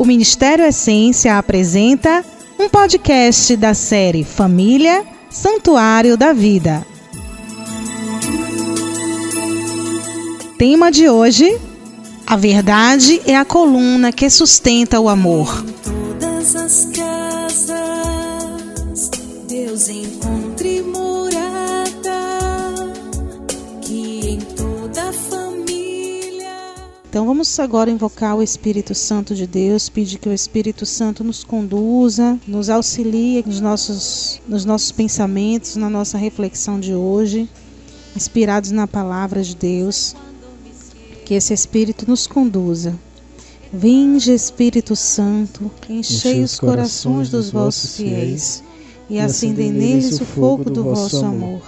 O Ministério Essência apresenta um podcast da série Família, Santuário da Vida. Tema de hoje: a verdade é a coluna que sustenta o amor. Em todas as casas, Deus encontre morada, que em toda família. Então vamos agora invocar o Espírito Santo de Deus, pedir que o Espírito Santo nos conduza, nos auxilie nos nossos pensamentos, na nossa reflexão de hoje, inspirados na palavra de Deus. Que esse Espírito nos conduza. Vinde, Espírito Santo, enchei os corações dos vossos fiéis e acendei neles o fogo do vosso amor.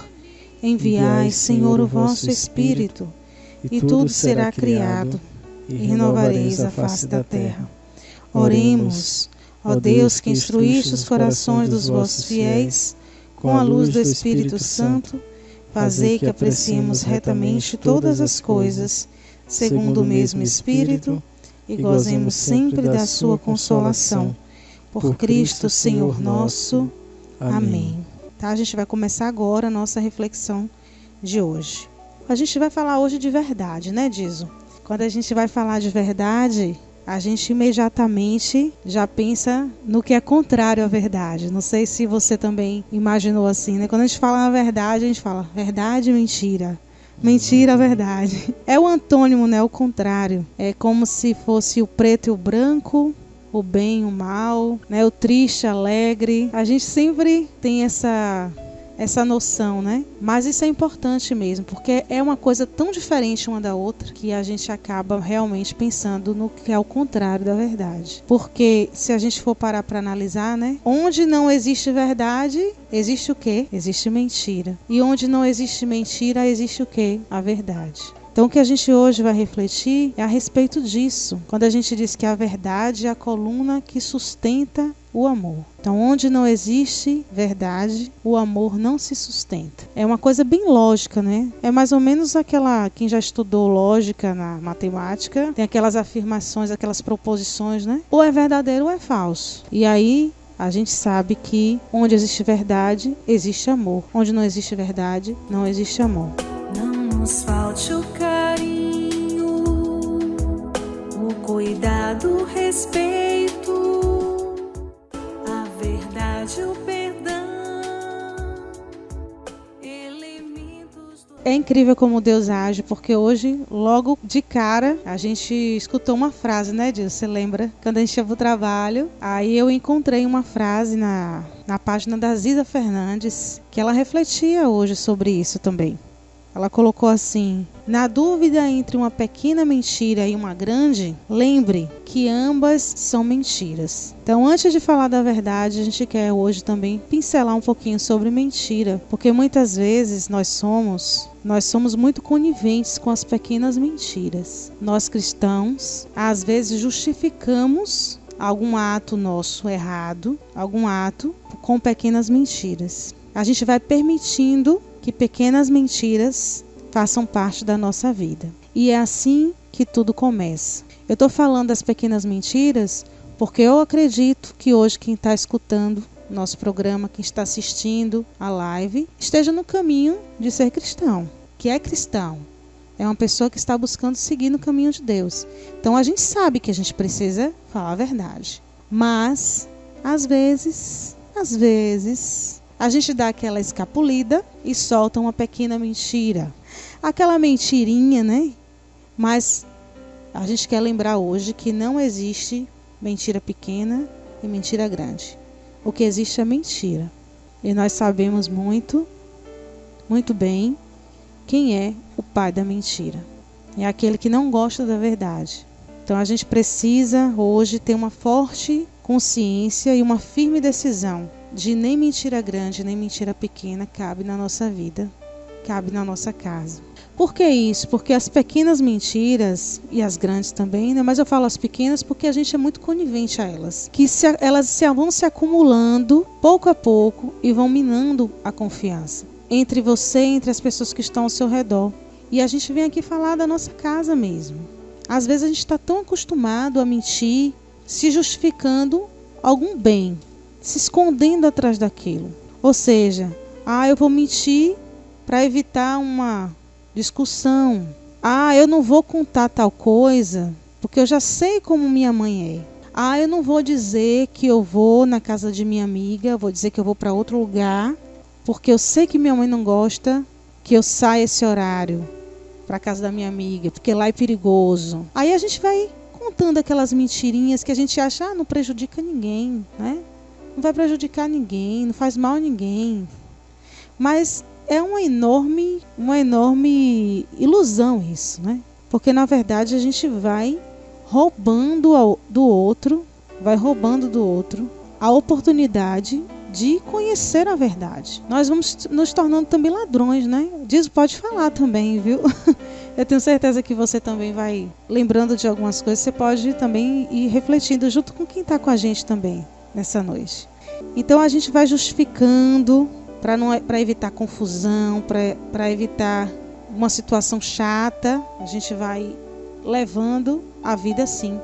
Enviai, Senhor, o vosso Espírito, e tudo será criado, e renovareis a face da terra. Oremos, ó Deus, que instruíste os corações dos vossos fiéis, com a luz do Espírito Santo, fazei que apreciemos retamente todas as coisas, segundo o mesmo Espírito, e gozemos sempre da sua consolação. Por Cristo, Senhor nosso. Amém. Tá, a gente vai começar agora a nossa reflexão de hoje. A gente vai falar hoje de verdade, né, Dizo? Quando a gente vai falar de verdade, a gente imediatamente já pensa no que é contrário à verdade. Não sei se você também imaginou assim, né? Quando a gente fala na verdade, a gente fala verdade e mentira. Mentira, verdade. É o antônimo, né? O contrário. É como se fosse o preto e o branco, o bem e o mal, né? O triste, alegre. A gente sempre tem essa noção, né? Mas isso é importante mesmo, porque é uma coisa tão diferente uma da outra que a gente acaba realmente pensando no que é o contrário da verdade. Porque se a gente for parar para analisar, né? Onde não existe verdade, existe o quê? Existe mentira. E onde não existe mentira, existe o quê? A verdade. Então o que a gente hoje vai refletir é a respeito disso. Quando a gente diz que a verdade é a coluna que sustenta o amor. Então onde não existe verdade, o amor não se sustenta. É uma coisa bem lógica, né? É mais ou menos quem já estudou lógica na matemática, tem aquelas afirmações, aquelas proposições, né? Ou é verdadeiro ou é falso. E aí a gente sabe que onde existe verdade, existe amor. Onde não existe verdade, não existe amor. Não nos falte o carinho, o cuidado, o respeito, a verdade, o perdão, elementos do... É incrível como Deus age, porque hoje, logo de cara, a gente escutou uma frase, né, Deus? Você lembra? Quando a gente ia pro trabalho, aí eu encontrei uma frase na página da Ziza Fernandes, que ela refletia hoje sobre isso também. Ela colocou assim: na dúvida entre uma pequena mentira e uma grande, lembre que ambas são mentiras. Então, antes de falar da verdade, a gente quer hoje também pincelar um pouquinho sobre mentira, porque muitas vezes nós somos muito coniventes com as pequenas mentiras. Nós cristãos, às vezes, justificamos algum ato nosso errado, algum ato com pequenas mentiras. A gente vai permitindo que pequenas mentiras façam parte da nossa vida. E é assim que tudo começa. Eu estou falando das pequenas mentiras porque eu acredito que hoje quem está escutando nosso programa, quem está assistindo a live, esteja no caminho de ser cristão. Que é cristão. É uma pessoa que está buscando seguir no caminho de Deus. Então a gente sabe que a gente precisa falar a verdade. Mas, às vezes, a gente dá aquela escapulida e solta uma pequena mentira. Aquela mentirinha, né? Mas a gente quer lembrar hoje que não existe mentira pequena e mentira grande. O que existe é mentira. E nós sabemos muito bem quem é o pai da mentira. É aquele que não gosta da verdade. Então a gente precisa hoje ter uma forte consciência e uma firme decisão de nem mentira grande, nem mentira pequena cabe na nossa vida, cabe na nossa casa. Por que isso? Porque as pequenas mentiras, e as grandes também, né? Mas eu falo as pequenas porque a gente é muito conivente a elas. Elas vão se acumulando pouco a pouco e vão minando a confiança entre você e entre as pessoas que estão ao seu redor. E a gente vem aqui falar da nossa casa mesmo. Às vezes a gente está tão acostumado a mentir, se justificando algum bem, se escondendo atrás daquilo. Ou seja, eu vou mentir para evitar uma discussão. Eu não vou contar tal coisa porque eu já sei como minha mãe é. Eu não vou dizer que eu vou na casa de minha amiga, vou dizer que eu vou para outro lugar porque eu sei que minha mãe não gosta que eu saia esse horário para casa da minha amiga, porque lá é perigoso. Aí a gente vai contando aquelas mentirinhas que a gente acha, não prejudica ninguém, né? Não vai prejudicar ninguém, não faz mal a ninguém. Mas é uma enorme ilusão isso, né? Porque na verdade a gente vai roubando do outro a oportunidade de conhecer a verdade. Nós vamos nos tornando também ladrões, né? Diz, pode falar também, viu? Eu tenho certeza que você também vai lembrando de algumas coisas. Você pode também ir refletindo junto com quem está com a gente também nessa noite. Então a gente vai justificando para evitar confusão, para evitar uma situação chata. A gente vai levando a vida assim,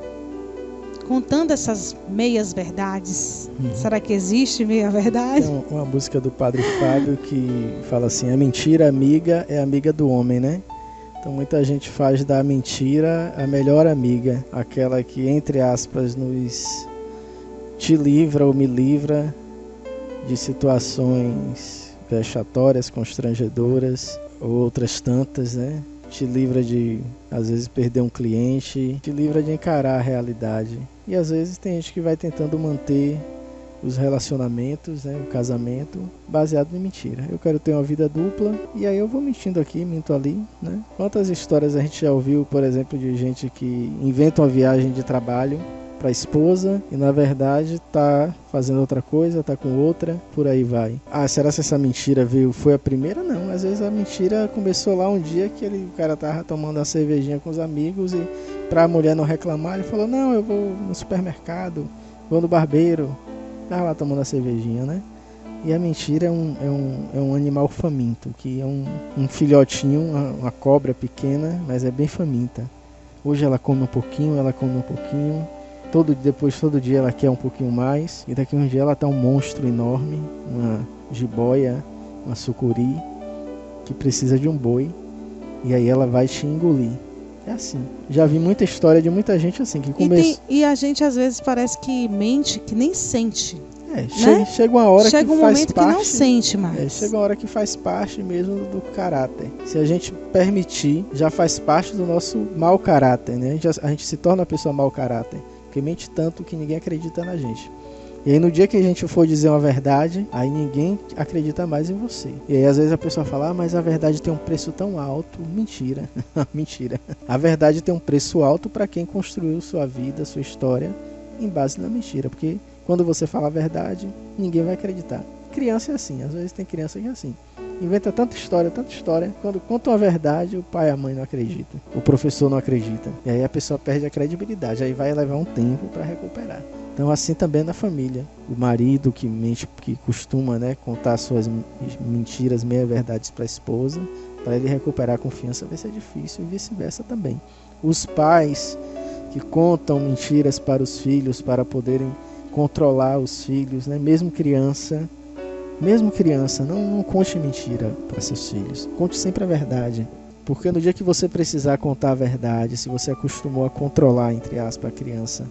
contando essas meias verdades. Será que existe meia verdade? Tem uma música do Padre Fábio que fala assim: a mentira amiga é amiga do homem, né? Então muita gente faz da mentira a melhor amiga, aquela que, entre aspas, te livra ou me livra de situações vexatórias, constrangedoras, ou outras tantas, né? Te livra de, às vezes, perder um cliente, te livra de encarar a realidade. E às vezes tem gente que vai tentando manter os relacionamentos, né, o casamento, baseado em mentira. Eu quero ter uma vida dupla, e aí eu vou mentindo aqui, minto ali, né? Quantas histórias a gente já ouviu, por exemplo, de gente que inventa uma viagem de trabalho para a esposa e na verdade tá fazendo outra coisa, tá com outra, por aí vai. Será que essa mentira foi a primeira? Não, às vezes a mentira começou lá um dia que o cara tava tomando uma cervejinha com os amigos e para a mulher não reclamar, ele falou: não, eu vou no supermercado, vou no barbeiro. Tava lá tomando a cervejinha, né? E a mentira é um animal faminto, que é um filhotinho, uma cobra pequena, mas é bem faminta. Hoje ela come um pouquinho, todo dia ela quer um pouquinho mais, e daqui a um dia ela tá um monstro enorme, uma jiboia, uma sucuri, que precisa de um boi, e aí ela vai te engolir. É assim. Já vi muita história de muita gente assim, que começa... E a gente às vezes parece que mente, que nem sente. Né? Chega uma hora chega que um faz momento parte, que não sente mais. Chega uma hora que faz parte mesmo do caráter. Se a gente permitir, já faz parte do nosso mau caráter, né? A gente se torna uma pessoa mau caráter, porque mente tanto que ninguém acredita na gente. E aí no dia que a gente for dizer uma verdade, aí ninguém acredita mais em você. E aí às vezes a pessoa fala: mas a verdade tem um preço tão alto. Mentira. Mentira. A verdade tem um preço alto para quem construiu sua vida, sua história em base na mentira. Porque quando você fala a verdade, ninguém vai acreditar. Criança é assim, às vezes tem criança que é assim. Inventa tanta história. Quando conta uma verdade, o pai e a mãe não acreditam. O professor não acredita. E aí a pessoa perde a credibilidade. Aí vai levar um tempo para recuperar. Então assim também na família. O marido que mente, que costuma, né, contar suas mentiras, meia-verdades para a esposa, para ele recuperar a confiança vai ser difícil, e vice-versa também. Os pais que contam mentiras para os filhos para poderem controlar os filhos, né? Mesmo criança, não conte mentira para seus filhos. Conte sempre a verdade. Porque no dia que você precisar contar a verdade, se você acostumou a controlar, entre aspas, a criança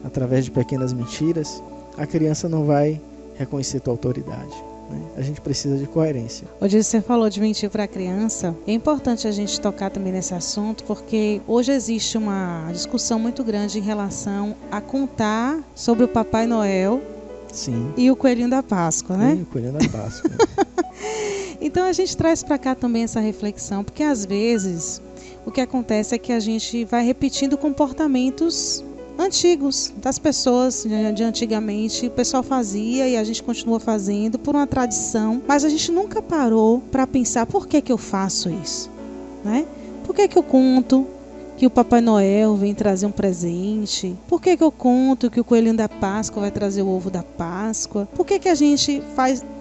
através de pequenas mentiras, a criança não vai reconhecer tua autoridade, né? A gente precisa de coerência. Hoje você falou de mentir para a criança. É importante a gente tocar também nesse assunto, porque hoje existe uma discussão muito grande em relação a contar sobre o Papai Noel. Sim. E o Coelhinho da Páscoa, né? O Coelhinho da Páscoa. Então a gente traz para cá também essa reflexão, porque às vezes o que acontece é que a gente vai repetindo comportamentos antigos das pessoas de antigamente. O pessoal fazia e a gente continua fazendo por uma tradição, mas a gente nunca parou para pensar: por que eu faço isso, né? Por que eu conto que o Papai Noel vem trazer um presente? Por que eu conto que o Coelhinho da Páscoa vai trazer o ovo da Páscoa? Por que a gente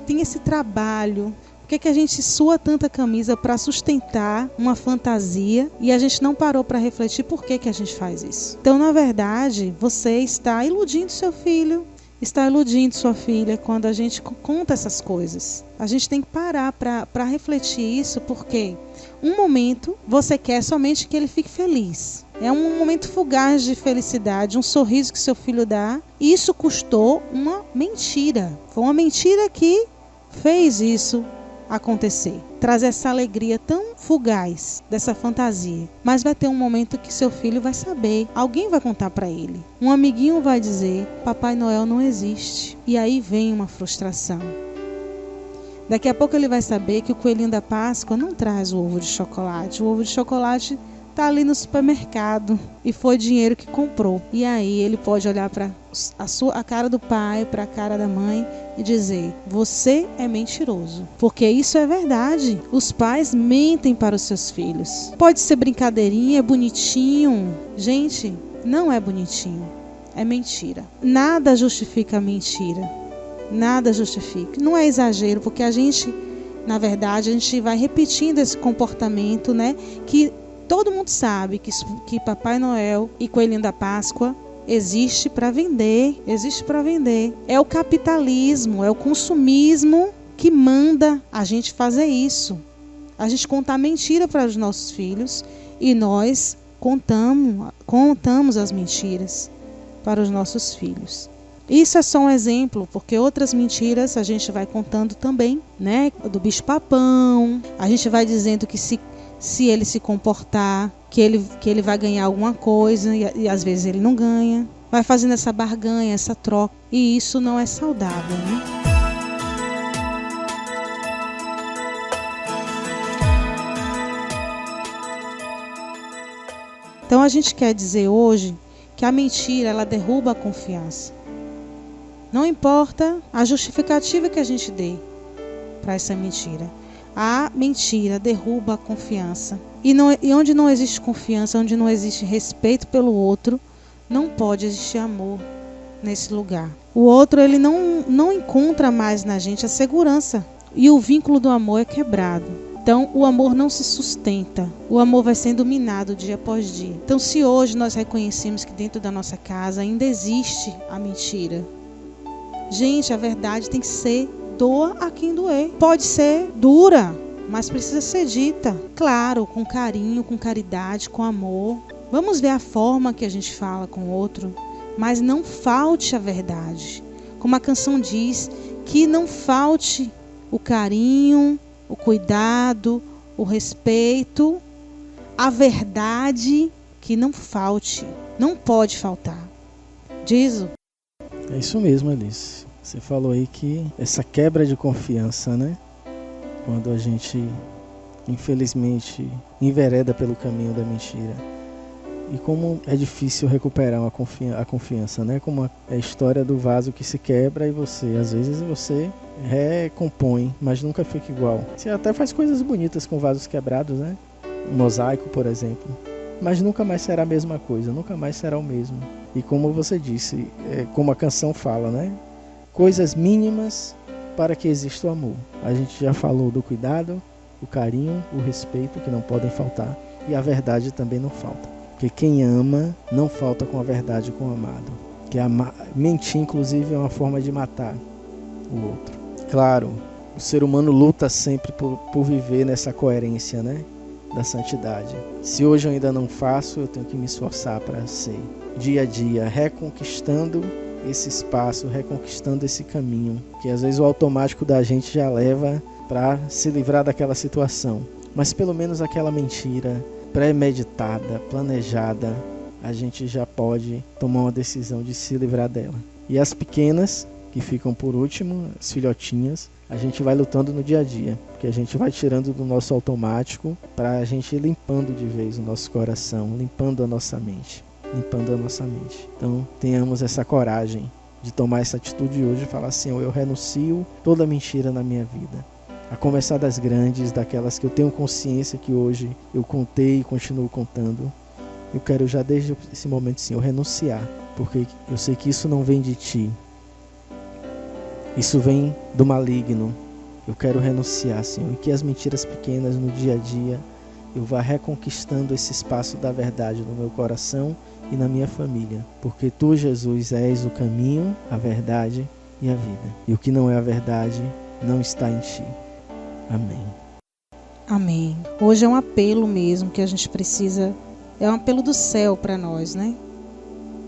tem esse trabalho Por que a gente sua tanta camisa para sustentar uma fantasia e a gente não parou para refletir por que a gente faz isso? Então, na verdade, você está iludindo seu filho, está iludindo sua filha quando a gente conta essas coisas. A gente tem que parar para refletir isso, porque um momento você quer somente que ele fique feliz. É um momento fugaz de felicidade, um sorriso que seu filho dá. Isso custou uma mentira. Foi uma mentira que fez isso acontecer. Trazer essa alegria tão fugaz dessa fantasia. Mas vai ter um momento que seu filho vai saber. Alguém vai contar para ele. Um amiguinho vai dizer: Papai Noel não existe. E aí vem uma frustração. Daqui a pouco ele vai saber que o coelhinho da Páscoa não traz o ovo de chocolate. O ovo de chocolate está ali no supermercado e foi dinheiro que comprou. E aí ele pode olhar para a cara do pai, para a cara da mãe e dizer: você é mentiroso. Porque isso é verdade. Os pais mentem para os seus filhos. Pode ser brincadeirinha, é bonitinho. Gente, não é bonitinho. É mentira. Nada justifica a mentira. Nada justifica. Não é exagero, porque a gente, na verdade, a gente vai repetindo esse comportamento, né? Que todo mundo sabe que Papai Noel e Coelhinho da Páscoa existe para vender. Existe para vender. É o capitalismo, é o consumismo que manda a gente fazer isso. A gente contar mentira para os nossos filhos e nós contamos as mentiras para os nossos filhos. Isso é só um exemplo, porque outras mentiras a gente vai contando também, né? Do bicho-papão, a gente vai dizendo que se ele se comportar, que ele vai ganhar alguma coisa e às vezes ele não ganha. Vai fazendo essa barganha, essa troca. E isso não é saudável, né? Então a gente quer dizer hoje que a mentira, ela derruba a confiança. Não importa a justificativa que a gente dê para essa mentira. A mentira derruba a confiança. E onde não existe confiança, onde não existe respeito pelo outro, não pode existir amor nesse lugar. O outro, ele não encontra mais na gente a segurança. E o vínculo do amor é quebrado. Então, o amor não se sustenta. O amor vai sendo minado dia após dia. Então, se hoje nós reconhecemos que dentro da nossa casa ainda existe a mentira, gente, a verdade tem que ser: doa a quem doer. Pode ser dura, mas precisa ser dita. Claro, com carinho, com caridade, com amor. Vamos ver a forma que a gente fala com o outro, mas não falte a verdade. Como a canção diz, que não falte o carinho, o cuidado, o respeito, a verdade, que não falte. Não pode faltar. Diz o... É isso mesmo, Alice. Você falou aí que essa quebra de confiança, né? Quando a gente, infelizmente, envereda pelo caminho da mentira. E como é difícil recuperar a confiança, né? Como é a história do vaso que se quebra e às vezes você recompõe, mas nunca fica igual. Você até faz coisas bonitas com vasos quebrados, né? Um mosaico, por exemplo. Mas nunca mais será a mesma coisa, nunca mais será o mesmo. E como você disse, como a canção fala, né? Coisas mínimas para que exista o amor. A gente já falou do cuidado, o carinho, o respeito, que não podem faltar. E a verdade também não falta. Porque quem ama não falta com a verdade com o amado. Que mentir, inclusive, é uma forma de matar o outro. Claro, o ser humano luta sempre por viver nessa coerência, né? Da santidade. Se hoje eu ainda não faço, eu tenho que me esforçar para ser. Dia a dia, reconquistando esse espaço, reconquistando esse caminho, que às vezes o automático da gente já leva para se livrar daquela situação. Mas pelo menos aquela mentira premeditada, planejada, a gente já pode tomar uma decisão de se livrar dela. E as pequenas, que ficam por último, as filhotinhas, a gente vai lutando no dia a dia, porque a gente vai tirando do nosso automático para a gente ir limpando de vez o nosso coração, limpando a nossa mente. Então tenhamos essa coragem de tomar essa atitude hoje e falar assim: eu renuncio toda mentira na minha vida. A começar das grandes, daquelas que eu tenho consciência que hoje eu contei e continuo contando. Eu quero já desde esse momento, sim, eu renunciar, porque eu sei que isso não vem de ti. Isso vem do maligno. Eu quero renunciar, Senhor, e que as mentiras pequenas no dia a dia eu vá reconquistando esse espaço da verdade no meu coração e na minha família. Porque Tu, Jesus, és o caminho, a verdade e a vida. E o que não é a verdade não está em Ti. Amém. Amém. Hoje é um apelo mesmo que a gente precisa, é um apelo do céu para nós, né?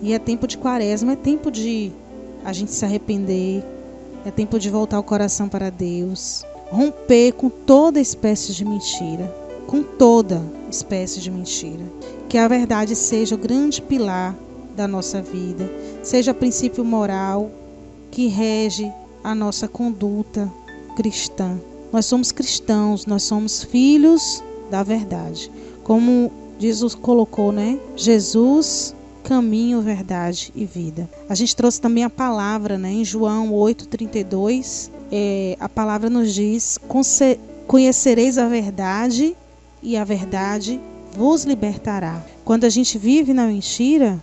E é tempo de quaresma, é tempo de a gente se arrepender, é tempo de voltar o coração para Deus, romper com toda espécie de mentira, com toda espécie de mentira. Que a verdade seja o grande pilar da nossa vida, seja princípio moral que rege a nossa conduta cristã. Nós somos cristãos, nós somos filhos da verdade. Como Jesus colocou, né? Jesus, caminho, verdade e vida. A gente trouxe também a palavra, né? Em João 8,32, a palavra nos diz: conhecereis a verdade e a verdade vos libertará. Quando a gente vive na mentira,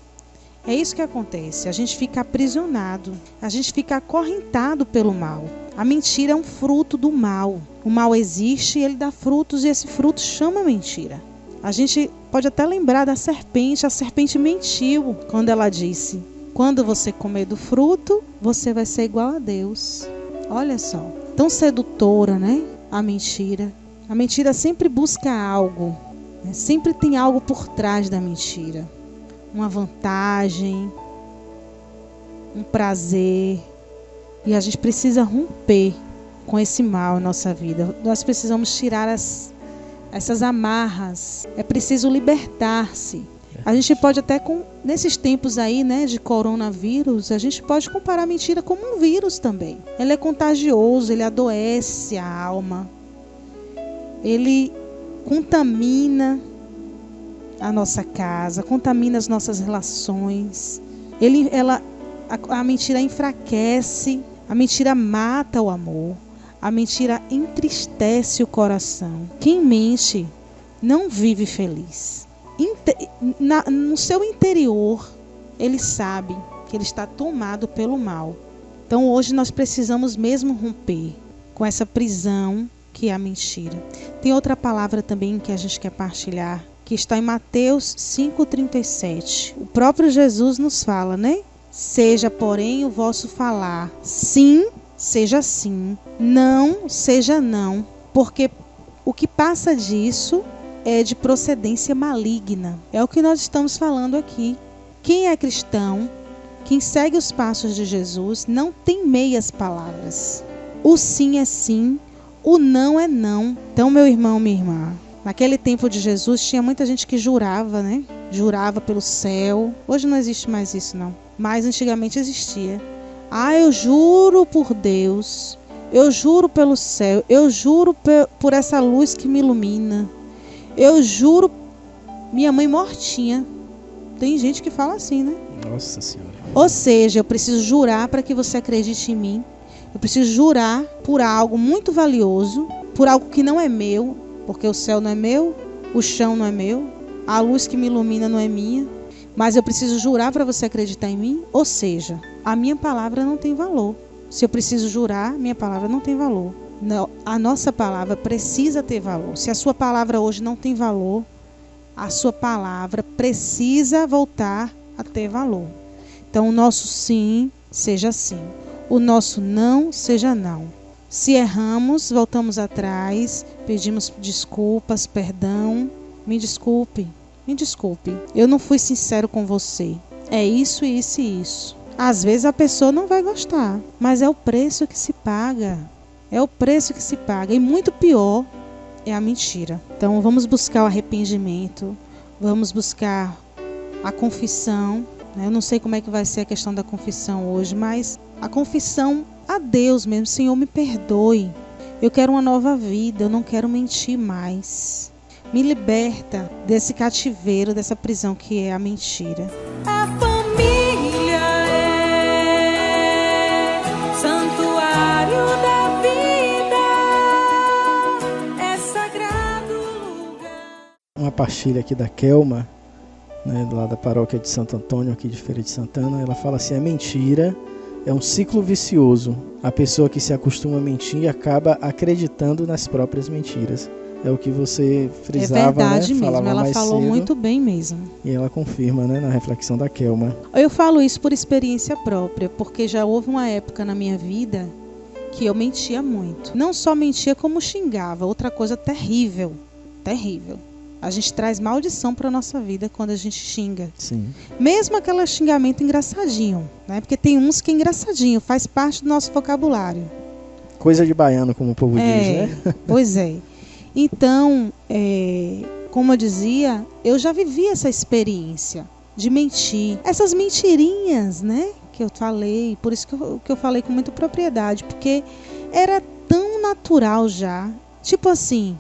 é isso que acontece. A gente fica aprisionado, a gente fica acorrentado pelo mal. A mentira é um fruto do mal. O mal existe e ele dá frutos, e esse fruto chama mentira. A gente pode até lembrar da serpente. A serpente mentiu quando ela disse: quando você comer do fruto, você vai ser igual a Deus. Olha só, tão sedutora, né? A mentira. A mentira sempre busca algo, né? Sempre tem algo por trás da mentira. Uma vantagem, um prazer. E a gente precisa romper com esse mal em nossa vida. Nós precisamos tirar essas amarras. É preciso libertar-se. A gente pode até, nesses tempos aí, né, de coronavírus, a gente pode comparar a mentira como um vírus também. Ele é contagioso, ele adoece a alma. Ele contamina a nossa casa, contamina as nossas relações. A mentira enfraquece, a mentira mata o amor, a mentira entristece o coração. Quem mente não vive feliz. No seu interior, ele sabe que ele está tomado pelo mal. Então hoje nós precisamos mesmo romper com essa prisão que é a mentira. Tem outra palavra também que a gente quer partilhar, que está em Mateus 5,37. O próprio Jesus nos fala, né? Seja, porém, o vosso falar sim, seja sim, não, seja não, porque o que passa disso é de procedência maligna. É o que nós estamos falando aqui. Quem é cristão, quem segue os passos de Jesus, não tem meias palavras. O sim é sim, o não é não. Então, meu irmão, minha irmã, naquele tempo de Jesus tinha muita gente que jurava, né? Jurava pelo céu. Hoje não existe mais isso, não. Mas antigamente existia. Eu juro por Deus, eu juro pelo céu, eu juro por essa luz que me ilumina, eu juro, minha mãe mortinha. Tem gente que fala assim, né? Nossa Senhora. Ou seja, eu preciso jurar para que você acredite em mim. Eu preciso jurar por algo muito valioso, por algo que não é meu, porque o céu não é meu, o chão não é meu, a luz que me ilumina não é minha. Mas eu preciso jurar para você acreditar em mim. Ou seja, a minha palavra não tem valor. Se eu preciso jurar, minha palavra não tem valor. Não, a nossa palavra precisa ter valor. Se a sua palavra hoje não tem valor, a sua palavra precisa voltar a ter valor. Então, o nosso sim seja sim. O nosso não seja não. Se erramos, voltamos atrás, pedimos desculpas, perdão. Me desculpe. Me desculpe, eu não fui sincero com você. É isso, isso e isso. Às vezes a pessoa não vai gostar, mas é o preço que se paga. É o preço que se paga. E muito pior é a mentira. Então vamos buscar o arrependimento, vamos buscar a confissão. Eu não sei como é que vai ser a questão da confissão hoje, mas a confissão a Deus mesmo. Senhor, me perdoe. Eu quero uma nova vida, eu não quero mentir mais. Me liberta desse cativeiro, dessa prisão que é a mentira. A família é santuário da vida, é sagrado lugar. Uma partilha aqui da Kelma, né, lá da paróquia de Santo Antônio, aqui de Feira de Santana. Ela fala assim: é mentira É um ciclo vicioso. A pessoa que se acostuma a mentir acaba acreditando nas próprias mentiras. É o que você frisava, é verdade, né? mesmo, Falava ela mais falou cedo, muito bem mesmo. E ela confirma, né, na reflexão da Kelma. Eu falo isso por experiência própria, porque já houve uma época na minha vida que eu mentia muito. Não só mentia, como xingava. Outra coisa terrível, terrível. A gente traz maldição para a nossa vida quando a gente xinga. Sim. Mesmo aquele xingamento engraçadinho, né? Porque tem uns que é engraçadinho, faz parte do nosso vocabulário. Coisa de baiano, como o povo diz, né? Pois é. Então, como eu dizia, eu já vivi essa experiência de mentir. Essas mentirinhas, né? Que eu falei, por isso que eu falei com muita propriedade, porque era tão natural já. Tipo assim,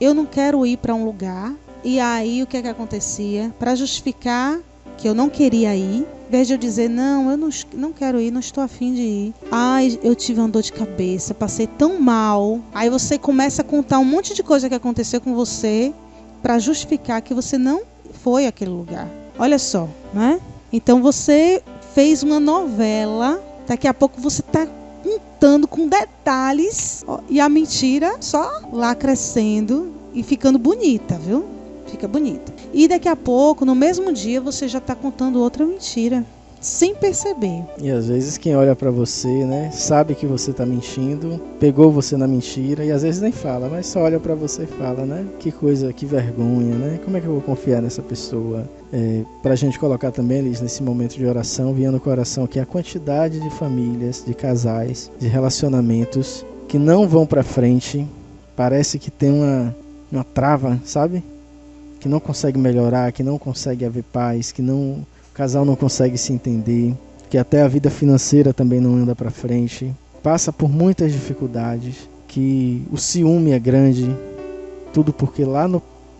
eu não quero ir para um lugar, e aí o que é que acontecia? Para justificar que eu não queria ir, em vez de eu dizer, não, eu não quero ir, não estou afim de ir. Ai, eu tive uma dor de cabeça, passei tão mal. Aí você começa a contar um monte de coisa que aconteceu com você para justificar que você não foi àquele lugar. Olha só, né? Então você fez uma novela, daqui a pouco você está contando com detalhes, ó, e a mentira só lá crescendo e ficando bonita, viu? Fica bonita. E daqui a pouco, no mesmo dia, você já está contando outra mentira, sem perceber. E às vezes quem olha pra você, né, sabe que você tá mentindo, pegou você na mentira, e às vezes nem fala, mas só olha pra você e fala, né? Que coisa, que vergonha, né? Como é que eu vou confiar nessa pessoa? Pra gente colocar também, Liz, nesse momento de oração, vinha no coração que a quantidade de famílias, de casais, de relacionamentos que não vão pra frente, parece que tem uma trava, sabe? Que não consegue melhorar, que não consegue haver paz, que o casal não consegue se entender, que até a vida financeira também não anda para frente, passa por muitas dificuldades, que o ciúme é grande, tudo porque lá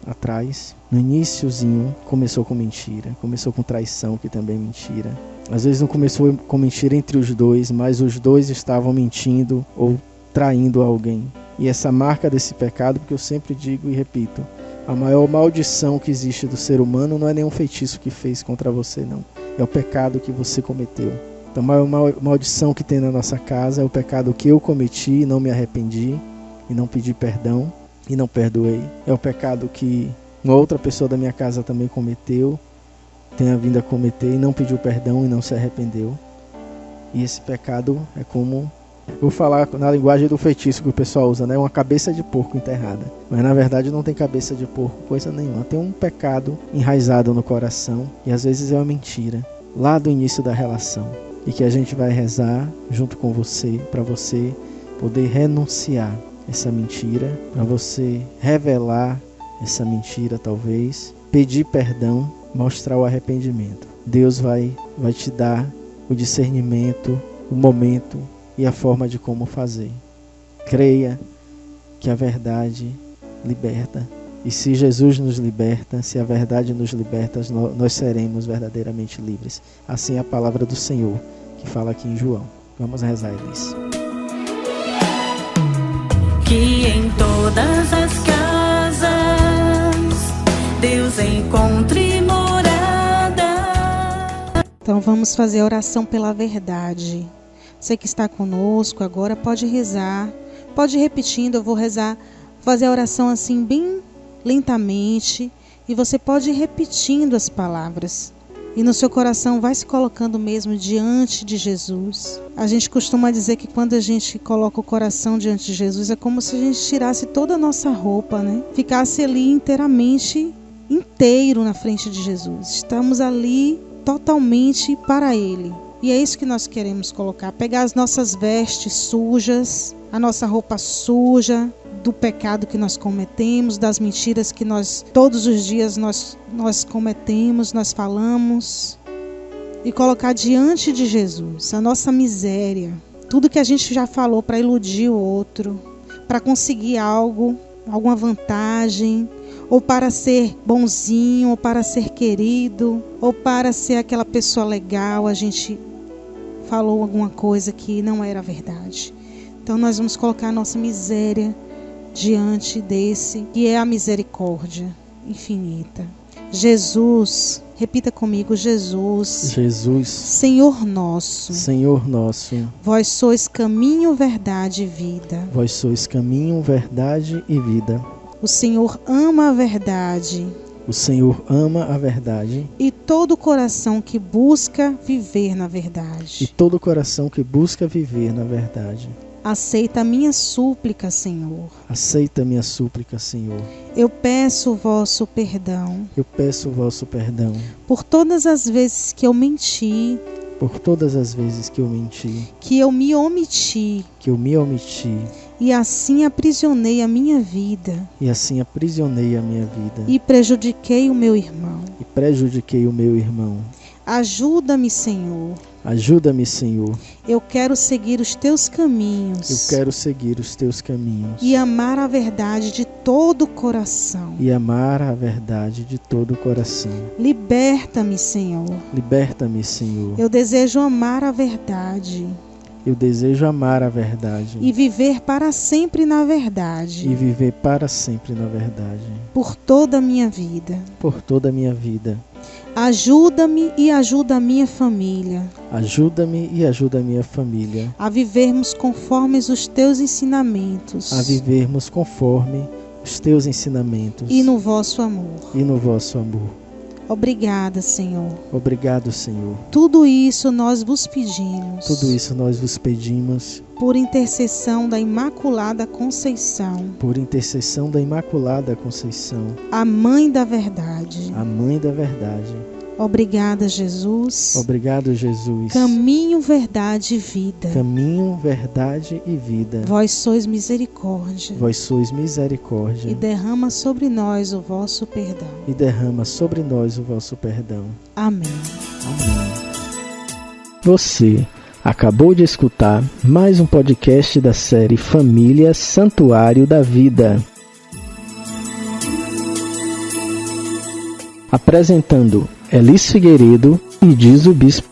atrás, no iniciozinho, começou com mentira, começou com traição, que também é mentira. Às vezes não começou com mentira entre os dois, mas os dois estavam mentindo ou traindo alguém. E essa marca desse pecado, porque eu sempre digo e repito, a maior maldição que existe do ser humano não é nenhum feitiço que fez contra você, não. É o pecado que você cometeu. Então a maior maldição que tem na nossa casa é o pecado que eu cometi e não me arrependi, e não pedi perdão, e não perdoei. É o pecado que uma outra pessoa da minha casa também cometeu, tenha vindo a cometer e não pediu perdão e não se arrependeu. E esse pecado é como... Vou falar na linguagem do feitiço que o pessoal usa, né? Uma cabeça de porco enterrada. Mas na verdade não tem cabeça de porco, coisa nenhuma. Tem um pecado enraizado no coração. E às vezes é uma mentira. Lá do início da relação. E que a gente vai rezar junto com você. Para você poder renunciar essa mentira. Para você revelar essa mentira talvez. Pedir perdão. Mostrar o arrependimento. Deus vai te dar o discernimento, o momento e a forma de como fazer. Creia que a verdade liberta. E se Jesus nos liberta, se a verdade nos liberta, nós seremos verdadeiramente livres. Assim é a palavra do Senhor, que fala aqui em João. Vamos rezar, Elis. Que em todas as casas Deus encontre morada. Então vamos fazer a oração pela verdade. Você que está conosco agora pode rezar, pode ir repetindo, eu vou rezar, fazer a oração assim bem lentamente e você pode ir repetindo as palavras. E no seu coração vai se colocando mesmo diante de Jesus. A gente costuma dizer que quando a gente coloca o coração diante de Jesus é como se a gente tirasse toda a nossa roupa, né? Ficasse ali inteiro na frente de Jesus. Estamos ali totalmente para Ele. E é isso que nós queremos colocar, pegar as nossas vestes sujas, a nossa roupa suja, do pecado que nós cometemos, das mentiras que todos os dias nós cometemos, nós falamos, e colocar diante de Jesus a nossa miséria, tudo que a gente já falou para iludir o outro, para conseguir algo, alguma vantagem, ou para ser bonzinho, ou para ser querido, ou para ser aquela pessoa legal, a gente falou alguma coisa que não era verdade. Então nós vamos colocar a nossa miséria diante desse, que é a misericórdia infinita. Jesus, repita comigo, Jesus. Jesus, Senhor nosso, Senhor nosso, vós sois caminho, verdade e vida. vós sois caminho, verdade e vida. O Senhor ama a verdade O Senhor ama a verdade e todo coração que busca viver na e verdade. todo coração que busca viver na verdade. Aceita a minha súplica, Senhor. Aceita minha súplica, Senhor. Eu peço o vosso perdão Eu peço o vosso perdão por todas as vezes que eu menti, por todas as vezes que eu menti, que eu me omiti que eu me omiti e assim aprisionei a minha vida e assim aprisionei a minha vida e prejudiquei o meu irmão. e prejudiquei o meu irmão. Ajuda-me, Senhor. Ajuda-me, Senhor. Eu quero seguir os teus caminhos. Eu quero seguir os teus caminhos E amar a verdade de todo o coração. e amar a verdade de todo o coração. Liberta-me, Senhor. Liberta-me, Senhor. Eu desejo amar a verdade Eu desejo amar a verdade e viver para sempre na verdade, e viver para sempre na verdade, por toda a minha vida. por toda a minha vida. Ajuda-me e ajuda a minha família Ajuda-me e ajuda a minha família a vivermos conforme os teus ensinamentos a vivermos conforme os teus ensinamentos e no vosso amor. e no vosso amor. Obrigada, Senhor. Obrigado, Senhor. Tudo isso nós vos pedimos. Tudo isso nós vos pedimos Por intercessão da Imaculada Conceição, por intercessão da Imaculada Conceição, a Mãe da Verdade. a Mãe da Verdade. Obrigada, Jesus. Obrigado, Jesus. Caminho, verdade e vida. Caminho, verdade e vida. Vós sois misericórdia. Vós sois misericórdia E derrama sobre nós o vosso perdão. e derrama sobre nós o vosso perdão. Amém. Amém. Você acabou de escutar mais um podcast da série Família Santuário da Vida. Apresentando Elis Figueiredo e diz o Bispo.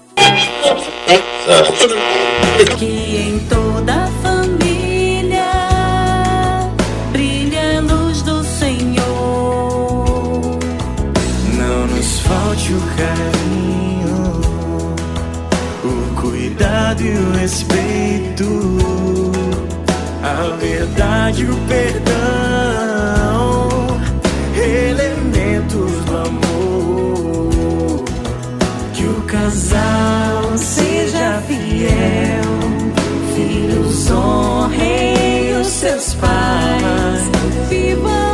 Que em toda a família brilha a luz do Senhor. Não nos falte o carinho, o cuidado e o respeito, a verdade e o perdão, elementos do amor. Que o casal seja fiel, filhos honrem os seus pais, vivam